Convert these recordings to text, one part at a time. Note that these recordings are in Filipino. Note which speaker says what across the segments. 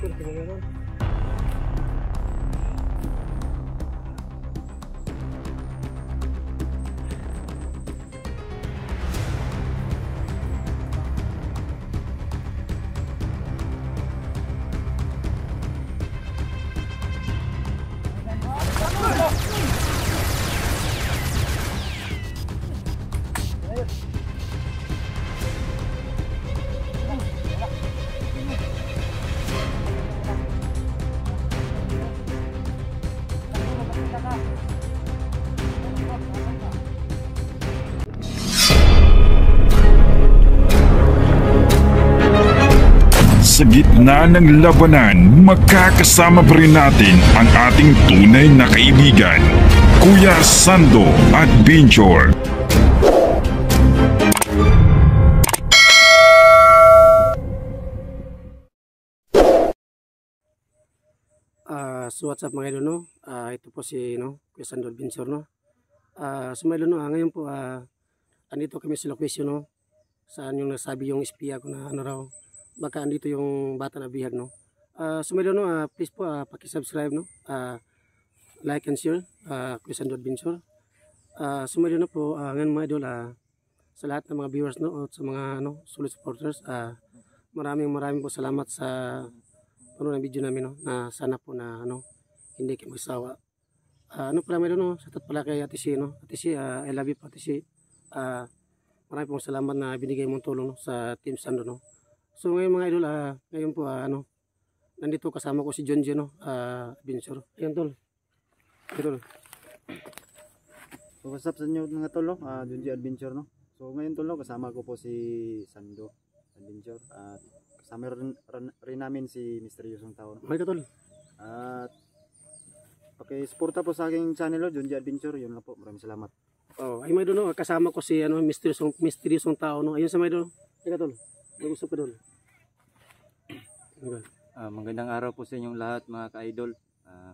Speaker 1: Sa gitna ng labanan, magkakasama pa rin natin ang ating tunay na kaibigan, Kuya Sando Adventure.
Speaker 2: So what's up mga idol, no? Ito po si Kuya Sando Adventure, no? So mga idol, no, ngayon po andito kami sa location, no? Saan yung nasabi yung espiya ko na raw baka andito yung bata na bihag, no? So mga idol, no, please po paki-subscribe, no? Like and share Kuya Sando Adventure. So mga idol, no, po ngayon mga idol, sa lahat ng mga viewers, no, at sa mga solid supporters, maraming po salamat sa ng video namin, no, na sana po na hindi kayo magsawa. Pala may no, satat pala kay Ate C, no? Ate C, I love you po Ate C. Maraming pong salamat na binigay mong tulong, no, sa Team Sando, no. So ngayon mga idol, ngayon po nandito kasama ko si John J, no, Adventure. Ayun tol. Tol.
Speaker 3: So what's up sa inyo mga tol, no? John J Adventure, no. So ngayon tol, no, kasama ko po si Sando Adventure at kasama rin namin si Misteryosong Tao.
Speaker 2: May katol.
Speaker 3: At paki-suporta po sa aking channel, John J Adventure. Yun lang po. Maraming salamat.
Speaker 2: Ay may doon, no, kasama ko si Misteryosong Tao, no. Ayun sa may doon. May katol. Mag-usap ka doon.
Speaker 4: Magandang araw po sa inyong lahat mga ka-idol.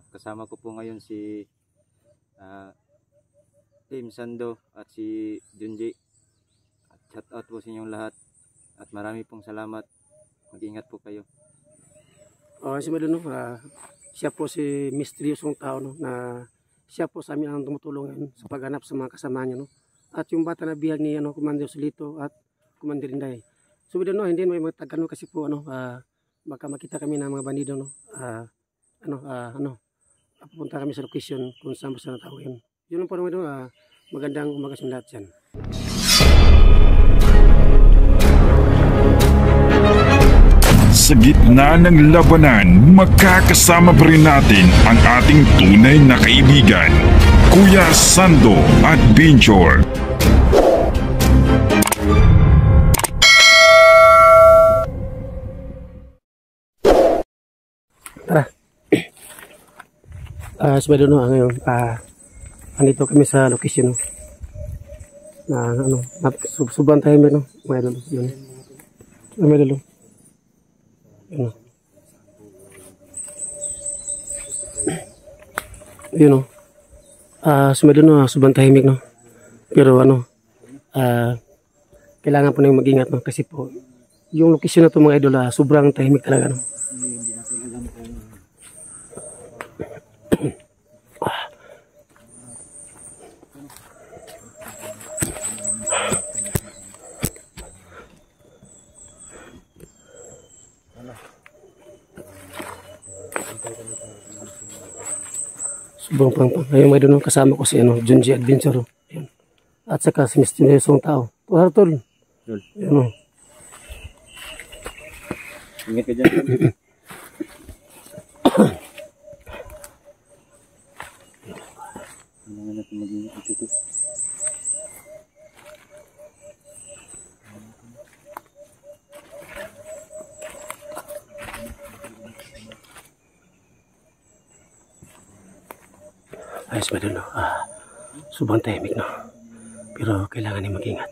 Speaker 4: Kasama ko po ngayon si Team Sando at si John J. At shout out po sa inyong lahat. At marami pong salamat. Mag-ingat po kayo.
Speaker 2: Si Madon, siya po si Misteryosong Tao, no, na siya po sa amin ang tumutulong sa paghanap sa mga kasama niya, no. At yung bata na bihag ni Commander Solito at Commander Inday. So Madon, hindi may magtagan, no, kasi po baka makita kami ng mga bandido, no. Pupunta kami sa location kung saan po sa tao yun. Yun lang po naman, magandang umaga sa lahat yan.
Speaker 1: Sa gitna ng labanan, magkakasama pa rin natin ang ating tunay na kaibigan, Kuya Sando Adventure.
Speaker 2: Tara. Sabi doon, ngayon, andito kami sa location, no, na subuan tayo, no, may idol, yun. May idol. Yun, no. Sumunod, no, sobrang tahimik, no. Pero kailangan po na yung mag-ingat, no, kasi po yung location na to mga idol, sobrang tahimik talaga, no. Subang pang. Ngayon may doon kasama ko si John J Adventure. Ayun. At saka si Misteryosong Tao. Tuwar tol. Ayun.
Speaker 3: Ingat ka dyan. Kailangan natin mag-ingat ito.
Speaker 2: Ayos ba doon, no? Subang tahimik, no? Pero kailangan niya mag-ingat.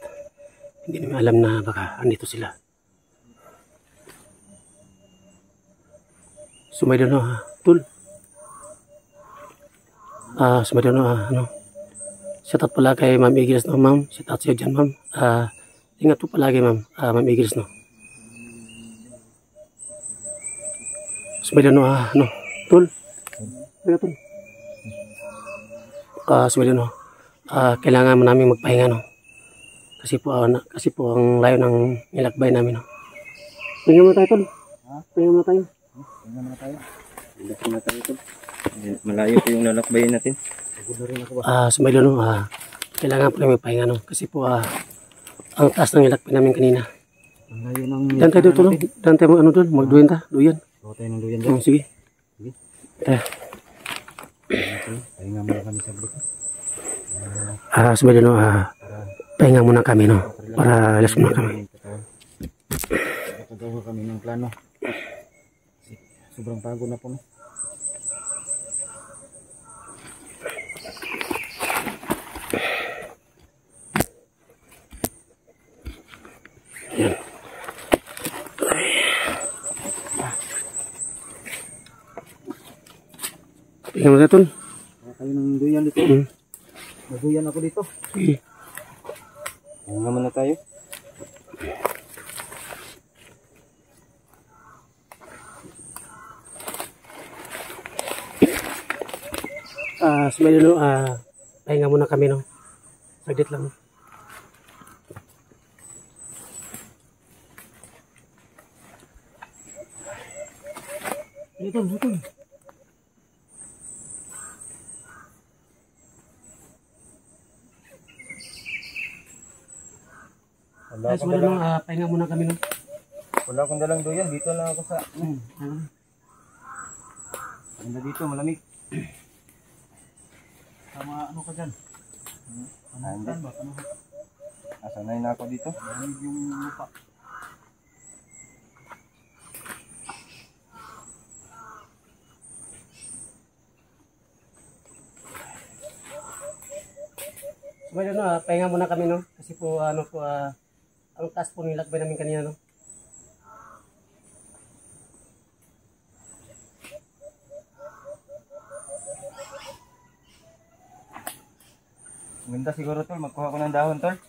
Speaker 2: Hindi naman alam na baka andito sila. Sumay doon, no? Tul. Sumay doon, no? Shout out pala kay Ma'am Igris, no, ma'am? Shout out siya dyan, ma'am. Ingat po palagi, ma'am. Ma'am Igris, no? Sumaya no, ano, tol. Ano, tol? Sumaya no, kailangan mo namin magpahinga, no. Kasi po ang layo ng nilakbay namin, no. Pahinga muna tayo, tol. Pahinga muna tayo.
Speaker 3: Tingnan muna tayo.
Speaker 4: Relax na tayo tol. Malayo po yung lalakbayin natin.
Speaker 3: Pagod na rin ako ba?
Speaker 2: Sumaya no, kailangan po namin magpahinga, no. Kasi po, ang taas ng nilakbay namin kanina.
Speaker 3: Ang layo ng...
Speaker 2: Dan tayo dito, no. Dan tayo ano doon, magduyan ta, duyan.
Speaker 3: Gawa tayo ng duyan dyan.
Speaker 2: Sige.
Speaker 3: Sige.
Speaker 2: Tara.
Speaker 3: Pahinga muna kami sa grupo.
Speaker 2: Sumaya no, pahinga muna kami, no. Para alas muna kami.
Speaker 3: Pagkagawa kami ng plano. Sobrang pagod na po, no?
Speaker 2: Pahinga muna, tol.
Speaker 3: Gawa tayo ng duyan dito. Maduyan ako dito.
Speaker 2: Sige.
Speaker 4: Pahinga muna tayo.
Speaker 2: Sumaya no, pahinga muna kami, no. Saglit lang. Ito. Sumaya no, pahinga muna kami, no.
Speaker 4: Wala akong dalang duyan. Dito lang ako sa... Ganda dito, malamig.
Speaker 3: Sama ano ka dyan?
Speaker 4: Hindi. Sanay na ako dito.
Speaker 3: Malamig yung lupa.
Speaker 2: Sumaya no, pahinga muna kami, no. Kasi po, ang taas po nilakbay namin kanina, no.
Speaker 4: Ganda siguro tol. Magkuha ko ng dahon tol.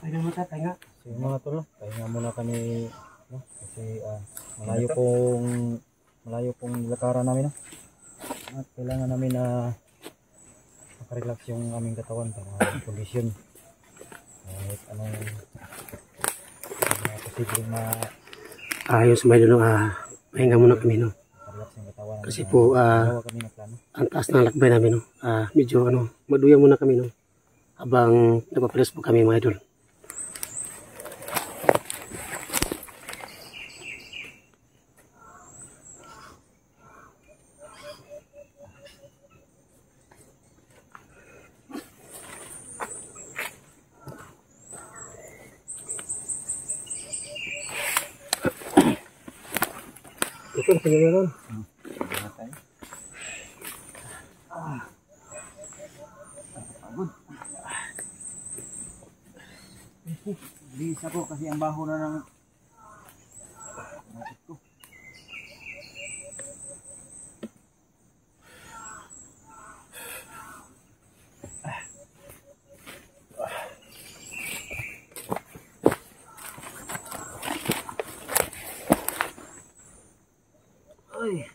Speaker 2: Pahinga muna tayo, pahinga.
Speaker 3: Sige mga tol, pahinga muna kami, no? Kasi malayo pong lakaran namin, no? At kailangan namin na makarelax yung aming katawan para kondisyon. Kahit anong posibleng
Speaker 2: Yung sumaya no, pahinga muna kami, no.
Speaker 3: makarelax yung katawan.
Speaker 2: Kasi po,
Speaker 3: Gawa kami ng plano.
Speaker 2: ang taas ng lakbay namin, no. Medyo, maduya muna kami, no. Habang napapalas po kami, mga idol. Ito, sige na ron.
Speaker 4: Pahinga tayo.
Speaker 3: Bilis ako kasi ang baho na ng ko.
Speaker 2: Ay.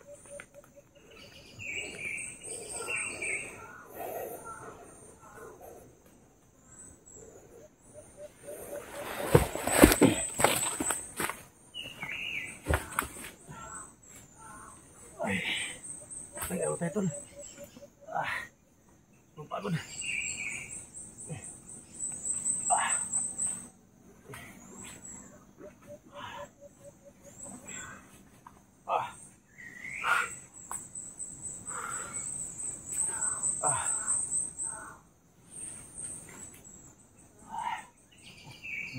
Speaker 2: Pahinga mo tayo, tol. Mapagod.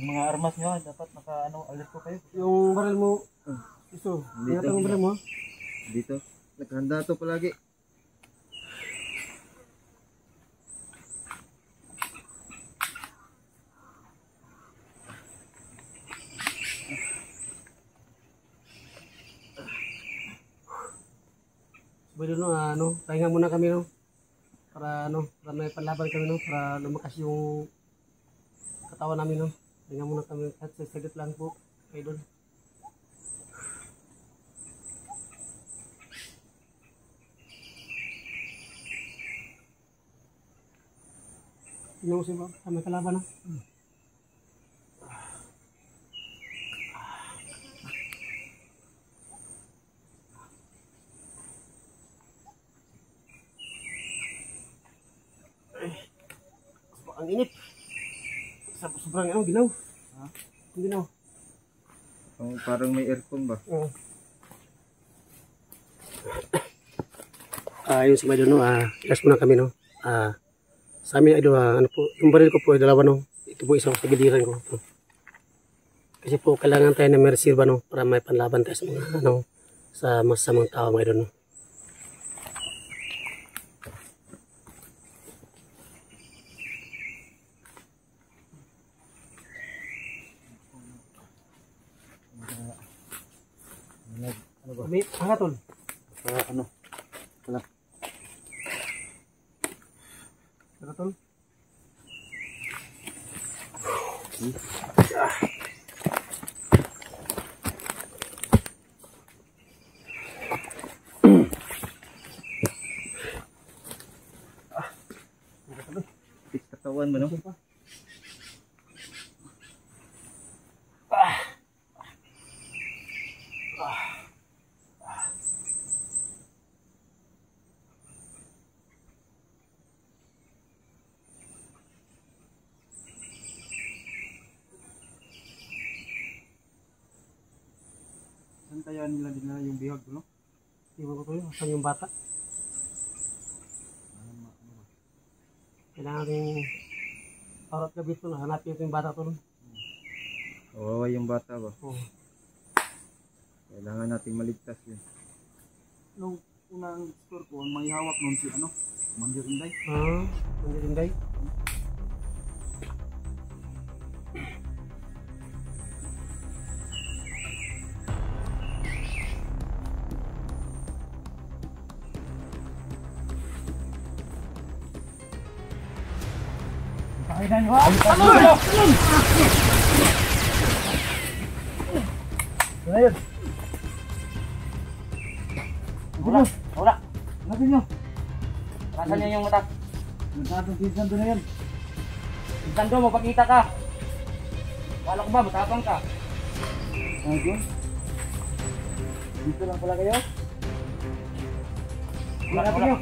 Speaker 3: Yung mga armas nyo, dapat alerto kayo.
Speaker 2: Yung baril mo, iso,
Speaker 3: Dito.
Speaker 2: ingatan yung baril mo.
Speaker 3: Dito. Naghanda to palagi.
Speaker 2: Sabay doon, pahinga muna kami, no? Para may panlaban kami, no? Para lumakas yung katawan namin, no? Pahinga muna kami at saglit lang po kayo doon. Tingnan mo siya, may kalaban, no? Ang init. Sobrang ginaw. Ha? Ginaw.
Speaker 3: Parang may aircon ba?
Speaker 2: Oo. Yun si Maidon, ilas muna kami, no. Sa amin, idol, yung baril ko po, dalawa, no. Ito po isang sa giliran ko. Kasi po, kailangan tayo na may reserva, no, para may panlaban tayo sa mga, sa masamang tao, mga idol, no.
Speaker 3: Ano ba?
Speaker 2: May hangatol.
Speaker 3: Wala.
Speaker 2: Hangatol.
Speaker 3: Katawan mo, no?
Speaker 5: Saan kaya nila dinala yung bihag, no?
Speaker 2: Iwan ko to yun. Saan yung bata? Kailangan rin parat gabi ito. Hanapin ito yung bata to.
Speaker 3: Kawawa yung bata ba?
Speaker 2: Oo.
Speaker 3: Kailangan nating maligtas yun.
Speaker 5: Nung unang store ko, ang may hawak nun si Commander Inday.
Speaker 2: Hindi Inday.
Speaker 5: Wala. Natin nyo. Rasan niyo yung mata. Nagkatong pinsan doon na yan. Pinsan doon, mapakita ka. Wala ko ba, matapang ka. Ayun. Dito lang pala kayo. Wala nyo.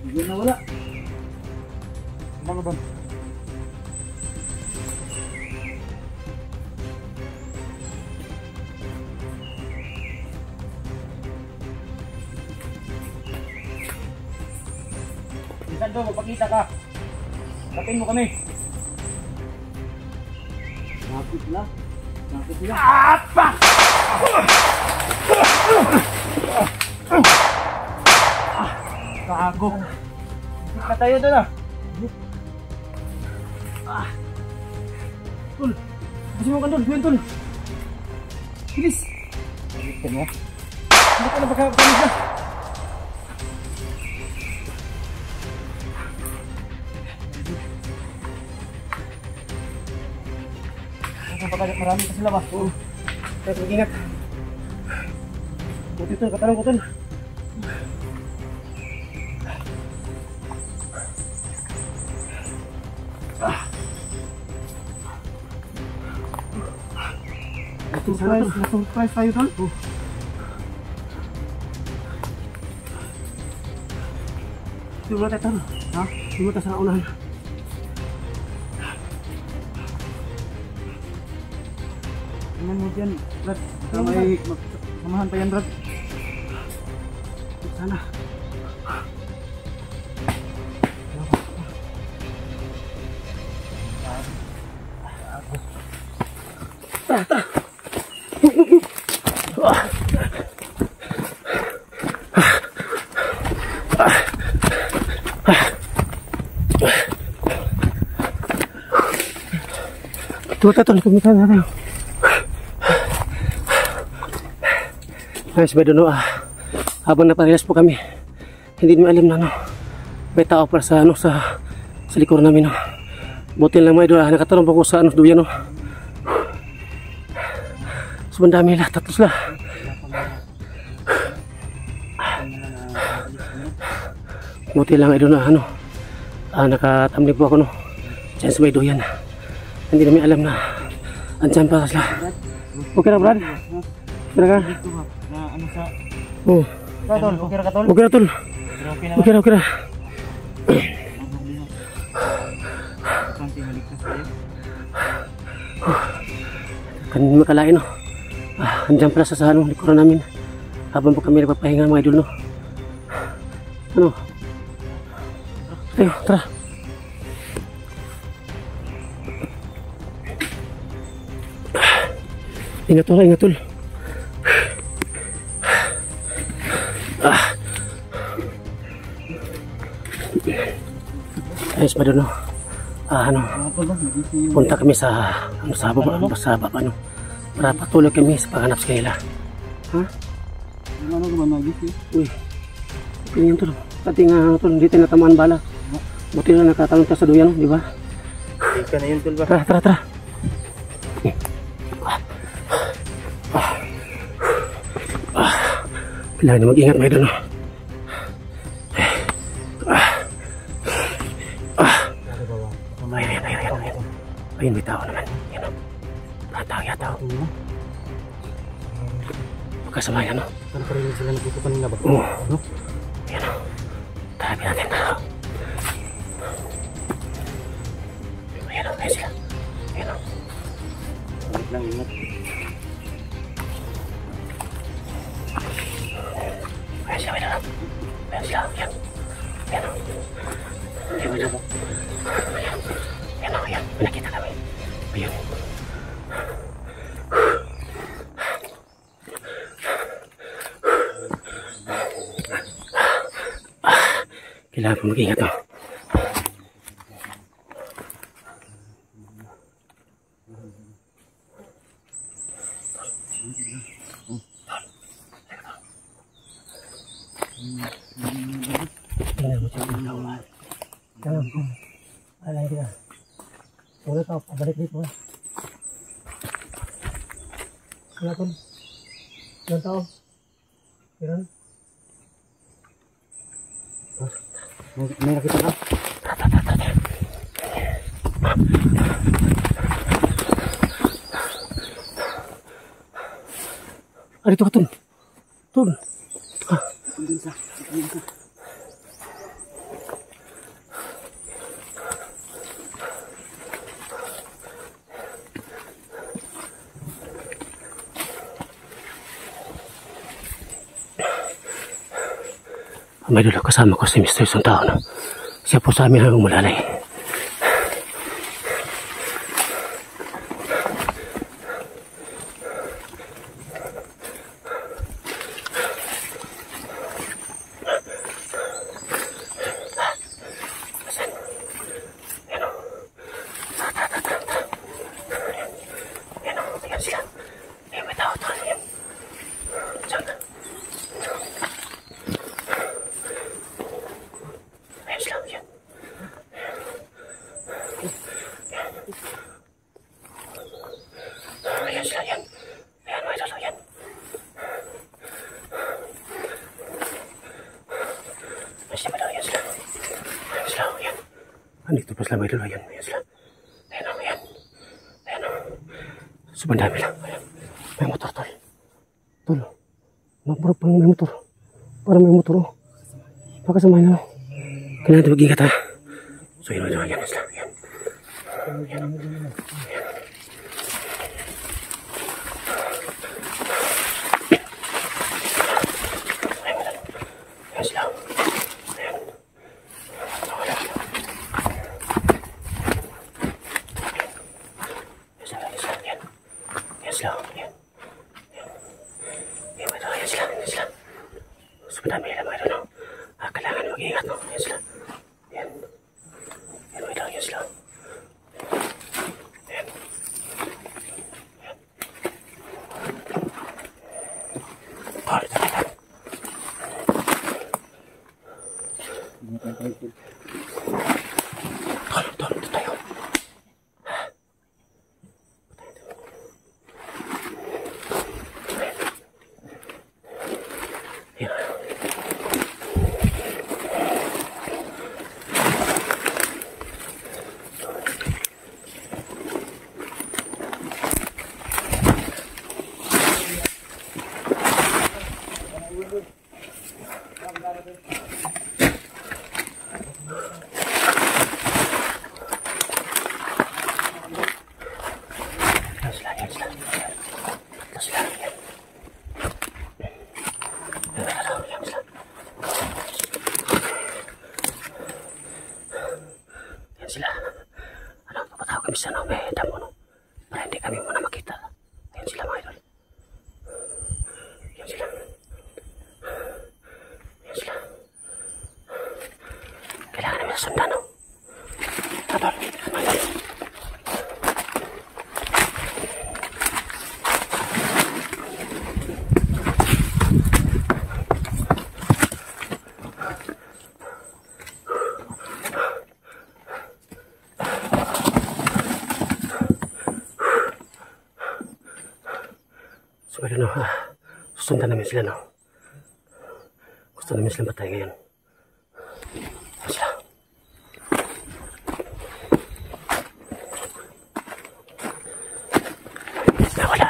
Speaker 5: Hindi na wala. Ano ba? Minsan doon, magpakita ka. Kapin mo kami. Nakapit sila. Nakapit sila. Apa! Kago. Ikit na tayo doon Tul, kasi mo ka doon. Doon, Tul. Bilis. Bilis ka mo. Hindi ka na magkakapalis na. Marami pa sila ba? Oo. Kaya mag-ingat. Buti Tul, katanong ko Tul. Na-surprise tayo Tul. Siguro tayo Tul. Ha? Siguro tayo sa unahan. Tingnan mo dyan, Brad. Baka may samahan pa yan, Brad. Sana.
Speaker 2: Tara. Tol, kumita na tayo. Ayos ba doon, habang naparehas po kami, hindi namin alam na, may tao para sa, sa likuran namin, Buti lang mga idol, nakatarong po ko sa, duyan, So, dami lahat, tatlos lang. Buti lang idol na, nakatamli po ako, Diyan sa may duyan. Hindi namin alam na andyan pa sila. Okay na, Brad? Okay na ka?
Speaker 5: Okay na, Tol.
Speaker 2: Okay na, Tol. Okay na. Kanina makalain, andyan pala sa likuran namin. Habang po kami nagpapahinga mga idol, Tayo, tara. Ingat tol. Ayos ba doon, punta kami sa baba, para patuloy kami sa paghanap sa kanila. Uy, yun tol. Pati nga tol, hindi tayo natamaan bala. Buti na nakatalon ka sa duyan, di ba?
Speaker 5: Ika na yun, Tol ba?
Speaker 2: Tara. Kailangan na mag-ingat mga idol, Ayun, may tao naman. Yan, yata. Magkasama yan,
Speaker 3: Saan pa rin sila natuto kanina ba?
Speaker 2: Oo. Yan, Tarabi natin, Ayan, ayan sila. Ayan,
Speaker 3: Ingat lang, ingat.
Speaker 2: Ayan sila, Ayan. Ayan, nakita kami. Ayun. Kailangan po mag-ingat, Alay kita. Wala ka, pabalik dito, Wala ko. Ilan tao? Ilan?
Speaker 3: May nakita ka?
Speaker 2: Dito ka, Tol.
Speaker 3: Andun sa ka.
Speaker 2: May dula kasama ko si Mr. Isang tao, Siya po sa amin ang umulalay. Andito pa sila may dalawa yan. Ayan sila. Ayan. Sobrang dami lang. Ayan. May motor, Tol. Magpura pa may motor. Parang may motor, Pakasamahin na. Kailangan natin mag-ingat, So, yun sila. Ayan. So madami lang mga idol, no? Kailangan mag-ingat, no? Yan sila. Yan. Yan mga idol, yan sila. Yan. Yan. Oh, dito tayo. Dito tayo. Sila. Ano, papatawag kami sa may damo, no? Para hindi kami muna makita. Ayan sila mga idol. Ayan sila. Ayan sila. Kailangan namin sundan, no? Idol, mga idol. So, no, susundan namin sila, no? Gusto namin sila batay ngayon. Ayan sila. Nawala.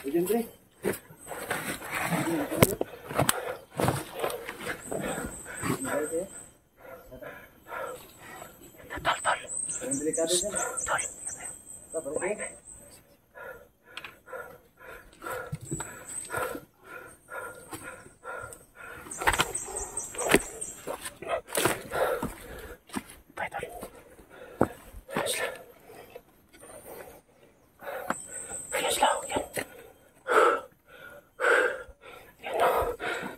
Speaker 3: Siyempre. Delikado dyan.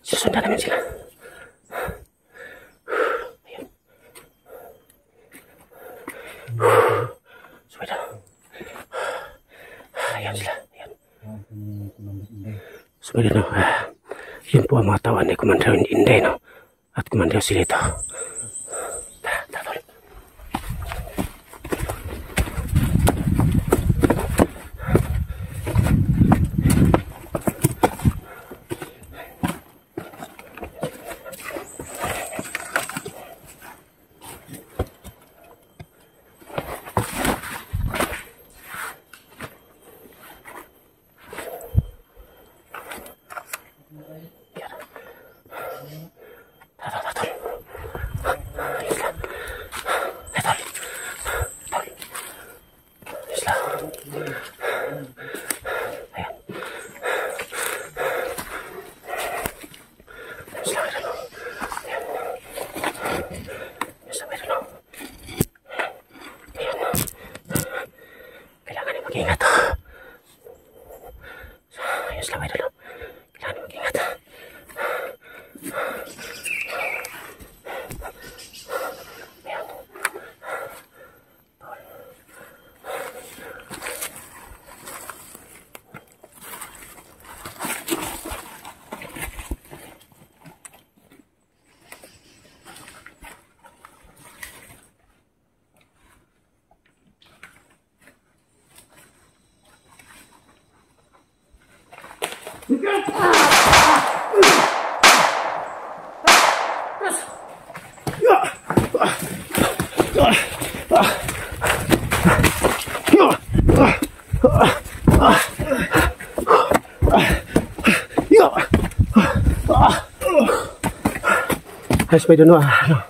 Speaker 2: Susundan namin sila. Suweda. Ayan sila. Ayan. Suweda, no? Yun po ang mga tawan ni Commander Inday, no? At Commander Silito. Mag-ingat. Ayos lang, idol. Kailangan mag-ingat. Ayan. Guys, may doon, ano,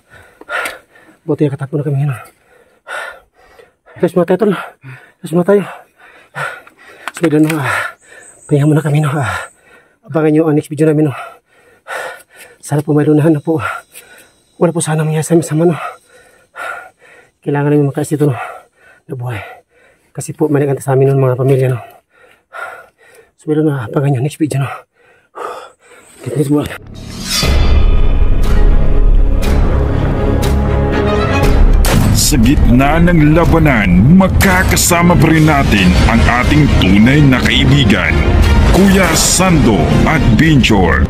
Speaker 2: buti nakatakbo na kami ngayon. Guys, muna tayo, tol. Guys, muna tayo. So, may doon, pahinga muna kami, no. Abangan nyo ang next video namin, no. Sana po may lunahan na po. wala po sana mangyari sa amin sama, no. Kailangan namin makaas dito, no, na buhay. Kasi po, may nagkanta sa amin ng mga pamilya, no. So, meron na abangan nyo next video, no. Next buwan.
Speaker 1: Sa gitna ng labanan, magkakasama pa rin natin ang ating tunay na kaibigan, Kuya Sando at Binjor.